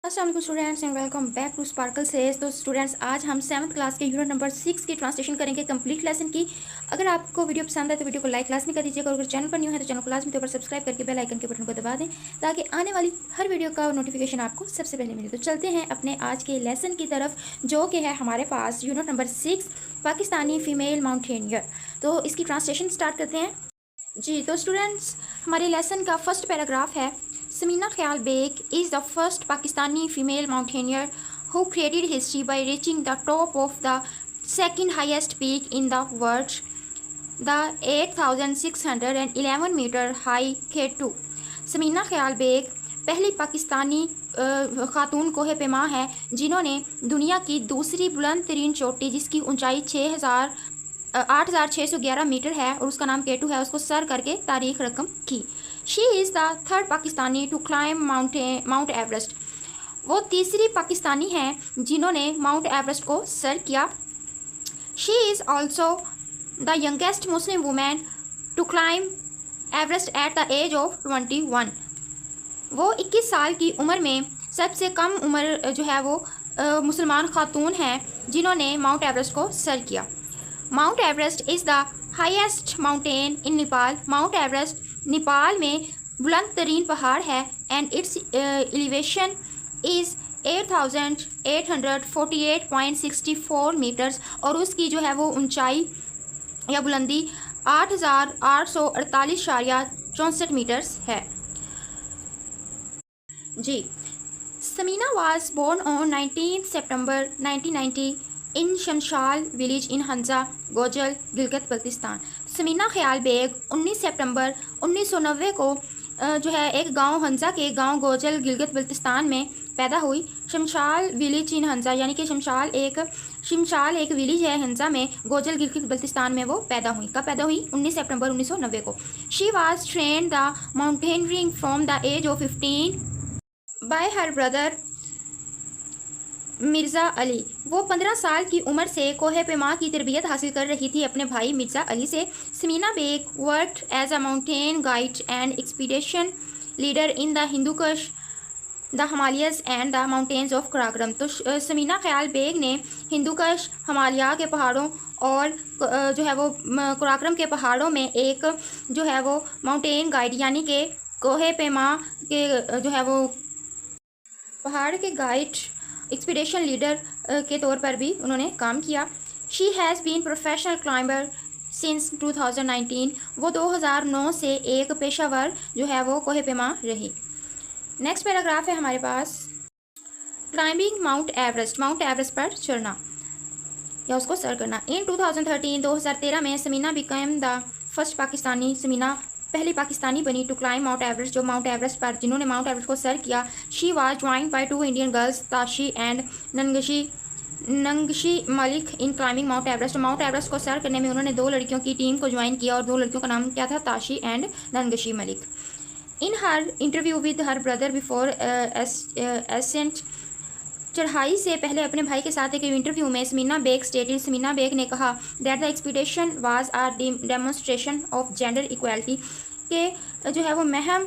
अस्सलाम students and welcome back to Sparkle Sage. तो students, आज हम 7th क्लास के यूनिट नंबर 6 की ट्रांसलेशन करेंगे कंप्लीट लेसन की। अगर आपको वीडियो पसंद है तो वीडियो को लाइक लाजमी कर दीजिएगा और अगर चैनल पर न्यू है तो चैनल को लाजमी तौर पर सब्सक्राइब करके बेल आइकन के बटन को दबा दें ताकि आने वाली हर वीडियो का नोटिफिकेशन आपको सबसे पहले मिले। तो चलते हैं अपने आज के लेसन की तरफ, जो कि है हमारे पास unit number 6 Pakistani female mountaineer. तो इसकी ट्रांसलेशन स्टार्ट करते हैं जी। तो स्टूडेंट्स, हमारे लेसन का फर्स्ट पैराग्राफ है, Samina Khyal Beg is the first Pakistani female mountaineer who created history by reaching the top of the second highest peak in the world, the 8,611 meter high K2। Samina Khyal bag पहली पाकिस्तानी खातून कोहे पैमा है जिन्होंने दुनिया की दूसरी बुलंद तरीन चोटी, जिसकी ऊंचाई 8,611 मीटर है और उसका नाम K2 है, उसको सर करके तारीख रकम की। She is the third Pakistani to climb Mount Everest. वो तीसरी पाकिस्तानी हैं जिन्होंने माउंट एवरेस्ट को सर किया। She is also the youngest Muslim women to climb Everest at the age of 21। वो 21 साल की उम्र में सबसे कम उम्र जो है वो मुसलमान खातून हैं जिन्होंने माउंट एवरेस्ट को सर किया। Mount Everest is the highest mountain in Nepal. Mount Everest Nepal में बुलंद तरीन पहाड़ है and its elevation is 8,848.64 metres और उसकी जो है वो ऊंचाई या बुलंदी 8,848.64 मीटर्स है जी। Samina was born on 19 September 1990 in Shimshal village in Hunza Gojal, Gilgit Baltistan. Samina Khyal Baig 19 सितंबर 1990 को जो है एक गांव हंजा के गांव गोजल, गिलगित बल्तिस्तान में पैदा हुई। शमशाल विलेज इन हंजा यानी कि शमशाल एक विलेज है हंजा में, गोजल, गिलगित बल्तिस्तान में वो पैदा हुई। कब पैदा हुई? 19 सितंबर 1990 को। She was trained the mountaineering from the age of 15 by her brother Mirza Ali. वो 15 साल की उम्र से कोहे पैमा की तरबियत हासिल कर रही थी अपने भाई मिर्ज़ा अली से। Samina Baig worked as a mountain guide and expedition leader in the Hindu Kush, the Himalayas and the mountains of Karakoram. तो समीना ख्याल बेग ने हिंदूकुश, हिमालय के पहाड़ों और जो है वो कराक्रम के पहाड़ों में एक जो है वो माउंटेन गाइड यानी कि कोहे पैमा के जो है वो पहाड़ के गाइड, एक्सपीडिशन लीडर के तौर पर भी उन्होंने काम किया। She has been professional climber since 2019। वो 2009 से एक पेशावर जो है वो कोहे पैमा रही। नेक्स्ट पैराग्राफ है हमारे पास, climbing Mount Everest. Mount Everest पर चढ़ना या उसको सर करना। इन 2013 में Samina become the first Pakistani. समीना पहली पाकिस्तानी बनी टू क्लाइम माउंट एवरेस्ट, जो माउंट एवरेस्ट पर जिन्होंने माउंट एवरेस्ट को सर किया। She was joined by 2 Indian girls, Tashi and Nungshi Malik in climbing Mount Everest. Mount Everest को सर करने में उन्होंने 2 लड़कियों की टीम को ज्वाइन किया और 2 लड़कियों का नाम क्या था? Tashi and Nungshi Malik. In her interview with her brother before ascent, चढ़ाई से पहले अपने भाई के साथ एक इंटरव्यू में समीना बेग स्टेटेड, समीना बेग ने कहा that the expedition was a demonstration of gender equality, के जो है वो महम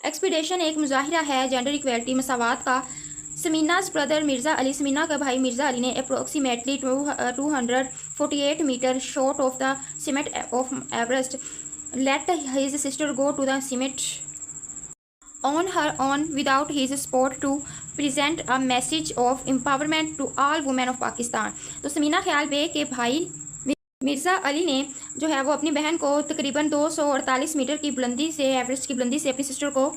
एक्सपीडिशन एक मुजाहिरा है जेंडर इक्वालिटी, मसावात का। समीनाज ब्रदर मिर्ज़ा अली, समीना का भाई मिर्ज़ा अली ने approximately 248 metre short of the summit of Everest let his sister go to the summit on her own without his support to present a message of empowerment to all women of Pakistan। तो Samina Khyal bag के भाई मिर्ज़ा अली ने जो है वो अपनी बहन को तकरीबन 248 मीटर की बुलंदी से, एवरेस्ट की बुलंदी से अपनी सिस्टर को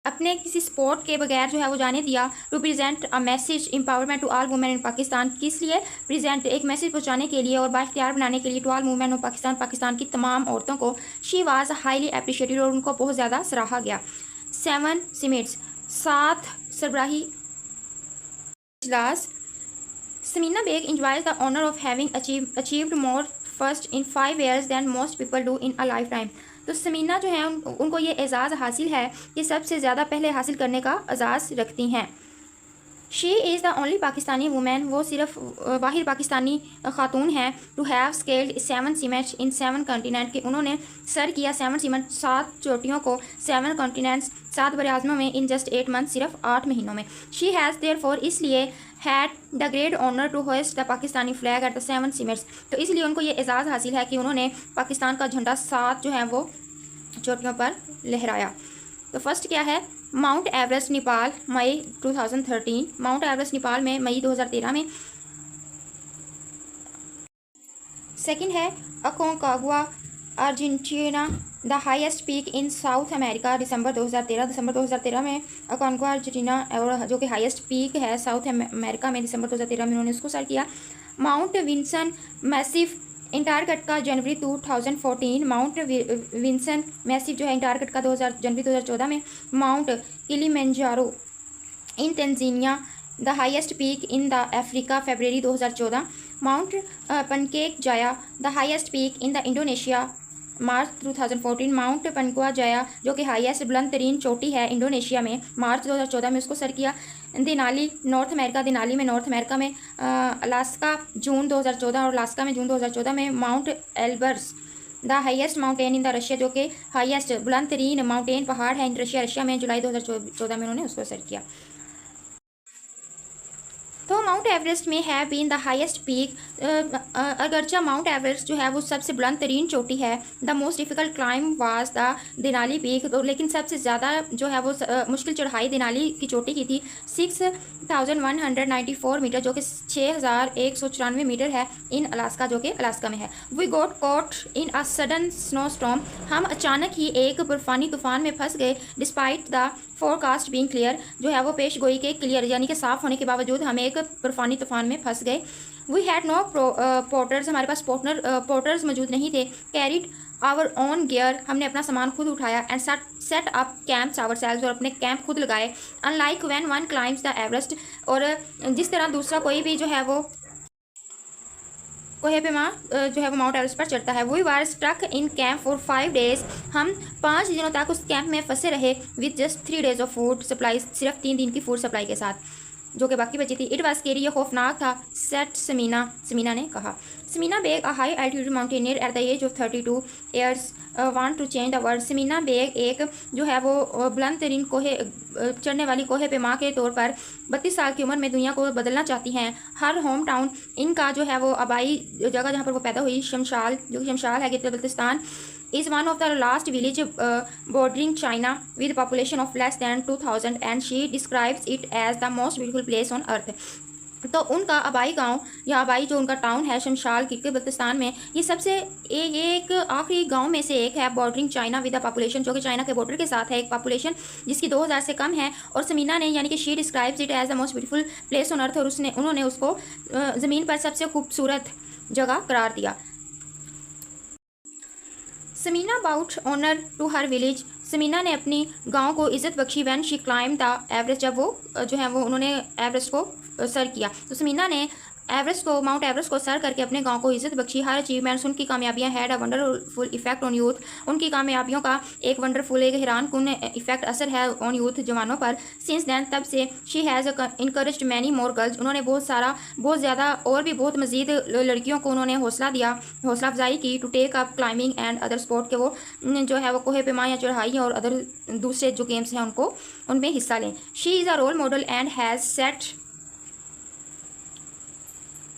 अपने किसी सपोर्ट के बगैर जो है वो जाने दिया। To present a message empowerment to all women in Pakistan, किस लिए? प्रेजेंट एक मैसेज पहुंचाने के लिए और बाख्तियार बनाने के लिए to all women of Pakistan, Pakistan की तमाम औरतों को। शी वाज हाईली अप्रिशिएटेड और उनको बहुत ज़्यादा सराहा गया। 7 समिट्स, 7 सरबराही इजलास। Samina Baig enjoys the honor of having achieved more first in 5 years than most people do in a lifetime। तो समीना जो है उनको ये एजाज़ हासिल है कि सबसे ज़्यादा पहले हासिल करने का एजाज़ रखती हैं। She is the only Pakistani women, वो सिर्फ वाहिद पाकिस्तानी खातून हैं, to have scaled 7 summits in 7 continent, कि उन्होंने सर किया 7 सीमेंट 7 चोटियों को 7 कॉन्टिनेंट्स 7 बड़े आज़मों में, इन जस्ट 8 मंथ, सिर्फ 8 महीनों में। शी हैज़ देयरफॉर, इसलिए had the great honour to host the Pakistani flag at the 7 summits, तो इसलिए उनको ये एजाज़ हासिल है कि उन्होंने पाकिस्तान का झंडा 7 जो है वो चोटियों पर लहराया। तो फर्स्ट क्या है, Mount Everest Nepal, May 2013, Mount Everest Nepal में मई 2013 में। सेकंड है Aconcagua Argentina, the highest peak in South America, दिसंबर 2013 में अकोंकागुआ अर्जेंटीना, और जो कि हाईएस्ट पीक है साउथ अमेरिका में, दिसंबर 2013 में उन्होंने उसको सर किया। माउंट विंसन मैसिव अंटार्कटिका, जनवरी 2014, माउंट विंसन मैसिव जो है अंटार्कटिका जनवरी 2014 में। Mount Kilimanjaro in Tanzania, the highest peak in the Africa, February 2014। Mount Puncak Jaya, the highest peak in the Indonesia, March 2014। Mount Puncak Jaya जो कि highest बुलंद तरीन चोटी है Indonesia में, मार्च 2014 में उसको सर किया। दिनाली नॉर्थ अमेरिका, दिनाली में नॉर्थ अमेरिका में। अलास्का जून 2014, और अलास्का में जून 2014 में। Mount Elbrus, the highest mountain in the Russia, जो कि हाईएस्ट बुलंद तरीन माउंटेन पहाड़ है इन रशिया में, जुलाई 2014 में उन्होंने उसको सर किया। तो माउंट एवरेस्ट में है बीन द हाईएस्ट पीक, अगरचा माउंट एवरेस्ट जो है वो सबसे बुलंद तरीन चोटी है। The most difficult climb was the Denali peak, तो लेकिन सबसे ज़्यादा जो है वो मुश्किल चढ़ाई दिनाली की चोटी की थी, 6194 मीटर, जो कि 6194 मीटर है, इन अलास्का, जो कि अलास्का में है। We got caught in a sudden snow storm, हम अचानक ही एक बर्फानी तूफान में फंस गए। Despite the forecast being clear, जो है वो पेश गोई के क्लियर यानी कि साफ होने के बावजूद हम एक बर्फानी तूफान में फंस गए। वी हैड नो पोर्टर्स, हमारे पास पोर्टर्स मौजूद नहीं थे। कैरिड आवर ओन गियर, हमने अपना सामान खुद उठाया। And set up camps ourselves, और अपने कैंप खुद लगाए। Unlike when one climbs the Everest, और जिस तरह दूसरा कोई भी जो है वो कोहे पे जो है वो माउंट एवरेस्ट पर चढ़ता है। We were struck in camp for 5 days, हम 5 दिनों तक उस कैंप में फंसे रहे। With just 3 days of food supply, सिर्फ 3 दिन की फूड सप्लाई के साथ, जो कि बाकी बची थी। इट वाज स्केरी, ये खौफनाक था। सेट समीना ने कहा। Samina Baig, a high altitude mountaineer at the age of 32 years, want to change the world. Samina Baig एक जो है वो बुलंद तरीन कोहे चढ़ने वाली कोहे पे माँ के तौर पर 32 साल की उम्र में दुनिया को बदलना चाहती हैं। हर होम टाउन, इनका जो है वो आबाई जगह जहाँ पर वो पैदा हुई, शमशाल, जो कि शमशाल है Gilgit Baltistan, is one of the last village bordering China with population of less than 2000, and she describes it as the most beautiful place on earth. तो उनका आबाई गांव या आबाई जो उनका टाउन है शमशाल गिलगित बल्तिस्तान में, ये सबसे एक आखिरी गांव में से एक है, bordering China with the population, जो कि चाइना के बॉर्डर के साथ है, एक पॉपुलेशन जिसकी 2000 से कम है। और समीना ने यानी कि she describes it as the most beautiful place on earth, और उन्होंने उसको ज़मीन पर सबसे खूबसूरत जगह करार दिया। Samina about honour to her village, Samina ने अपनी गांव को इज़्ज़त बख्शी when she climb the Everest, जब वो जो है वो उन्होंने एवरेस्ट को सर किया। तो समीना ने माउंट एवरेस्ट को सर करके अपने गांव को इज़्ज़त बख्शी। हर अचीवमेंट्स, उनकी कामयाबियां had a wonderful effect on youth, उनकी कामयाबियों का एक वंडरफुल, एक हैरान कुन इफेक्ट असर है ऑन यूथ, जवानों पर। सिंस दैन, तब से, she has encouraged many more girls, उन्होंने बहुत ज़्यादा और भी बहुत मज़ीद लड़कियों को उन्होंने हौसला अफजाई की, to take up climbing and other sport, के वो जो है वो कोहे पैमा या चढ़ाई और अदर दूसरे जो गेम्स हैं उनको उनमें हिस्सा लें। She is a role model and has set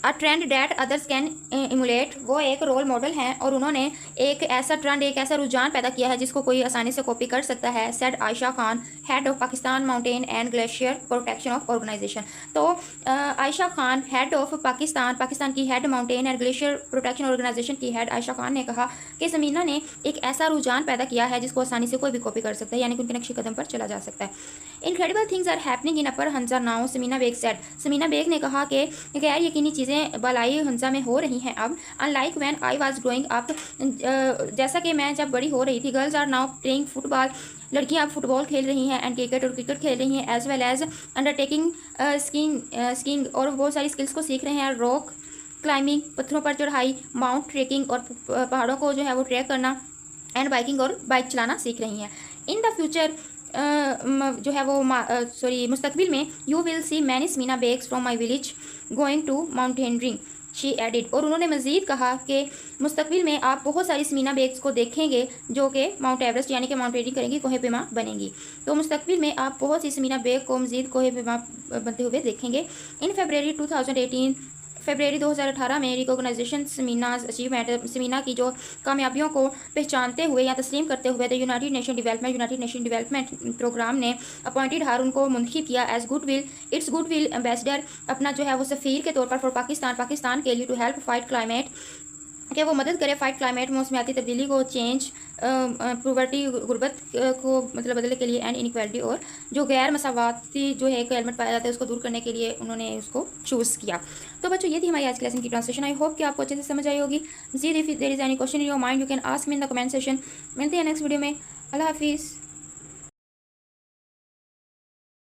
a trend that others can emulate, वो एक रोल मॉडल हैं और उन्होंने एक ऐसा ट्रेंड, एक ऐसा रुझान पैदा किया है जिसको कोई आसानी से कॉपी कर सकता है। Said Ayesha Khan, head of Pakistan mountain and glacier protection of organisation. तो आयशा खान, हेड ऑफ पाकिस्तान की head mountain and glacier protection organisation की हेड आयशा खान ने कहा कि समीना ने एक ऐसा रुझान पैदा किया है जिसको आसानी से कोई भी कॉपी कर सकता है, यानी कि उनके नक्शे कदम पर चला जा सकता है। Incredible things are happening in upper Hunza now, Samina Baig said, Samina Baig ने कहा कि गैर यकीनी चीज़ें बलाई हंसा में हो रही हैं अब। Unlike when I was growing up, जैसा कि मैं जब बड़ी हो रही थी। Girls are now playing football, लड़कियां अब फुटबॉल खेल रही हैं, एंड क्रिकेट खेल रही हैं, as well as undertaking skiing, और बहुत सारी स्किल्स को सीख रहे हैं। रॉक क्लाइंबिंग, पत्थरों पर चढ़ाई, माउंट ट्रेकिंग, और पहाड़ों को जो है वो ट्रैक करना, एंड बाइकिंग और बाइक चलाना सीख रही हैं। इन द फ्यूचर जो है वो मुस्तकबिल में you will see many Samina Baigs from my village going to mountaineering she added. और उन्होंने मज़ीद कहा कि मुस्तकबिल में आप बहुत सारी स्मीना बेग्स को देखेंगे जो कि माउंट एवरेस्ट यानी कि माउंटेनियरिंग करेंगी, कोहे पेमा बनेंगी। तो मुस्तकबिल में आप बहुत सी स्मीना बेग को मज़ीद कोहे पेमा बनते हुए देखेंगे। इन फरवरी 2018 में रिकॉग्नाइजेशन समीनाज अचीवमेंट समीना की जो कामयाबियों को पहचानते हुए या तस्लीम करते हुए the United Nation Development Programme ने अपॉइंटेड हारून को मुंतखब किया एज गुडविल एम्बेसडर, अपना जो है वो सफ़ीर के तौर पर फॉर पाकिस्तान के लिए टू हेल्प फाइट क्लाइमेट, कि वो मदद करे फाइट क्लाइमेट मौसमियाती तब्दीली को, चेंज पॉवर्टी गुर्बत को मतलब बदलने के लिए, एंड इनक्वालिटी और जो गैर मसावाती जो है एक एलिमेंट पाया जाता है उसको दूर करने के लिए उन्होंने उसको चूज़ किया। तो बच्चों ये थी हमारी आज की लेसन की ट्रांसलेशन। आई होप कि आपको अच्छे से समझ आई होगी। मज़ीद if there is any question in your mind you can ask me in the comment session. मिलते हैं नेक्स्ट वीडियो में। अल्लाह हाफिज़।